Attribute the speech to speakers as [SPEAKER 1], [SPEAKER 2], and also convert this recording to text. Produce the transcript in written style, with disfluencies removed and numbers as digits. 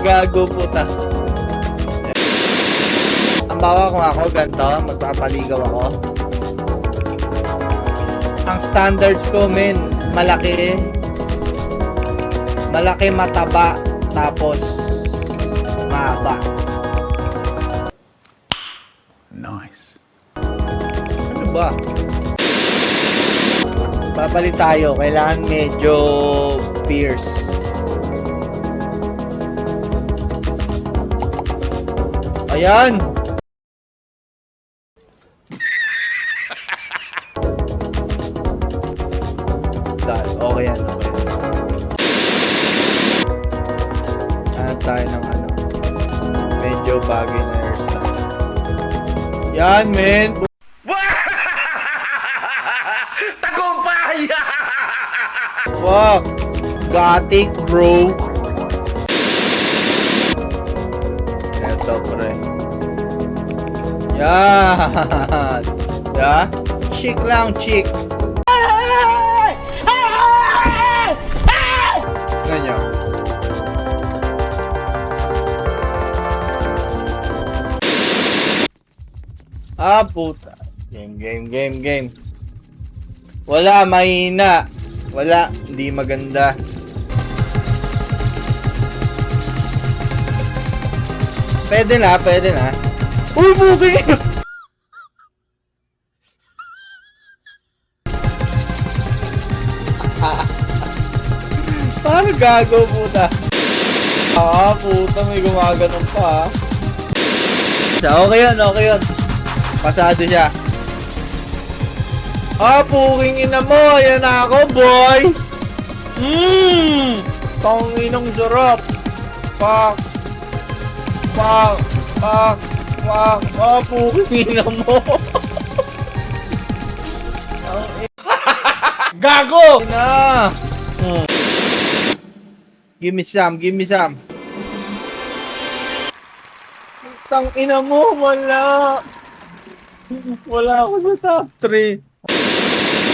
[SPEAKER 1] gago puta. Ang bawa kung ako ganito, magpapaligaw ako. Ang standards ko, men, malaki, mataba, tapos mahaba.
[SPEAKER 2] Nice.
[SPEAKER 1] Ano ba? Papalit tayo, kailangan medyo fierce. Ayan! Okay yan, okay. Hanap tayo ng ano, medyo bagay na hairstyle. Yan, men!
[SPEAKER 2] Tagumpay!
[SPEAKER 1] Fuck! Gothic, bro! Eto, pre. Yan! Ya? Chick lang, chick! Ganyan. Ah, puta. Game. Wala, mahina. Wala, hindi maganda. Pwede na. Uy, buki! Paano gago, puta? Puta, may gumaganon pa, Okay yun. Pasado siya. Puking ina mo. Ayan na ako, boy. Tanginong sarap. Fuck. Puking ina mo.
[SPEAKER 2] Gago!
[SPEAKER 1] Na. Give me some. Tang ina mo, wala ako sa top 3.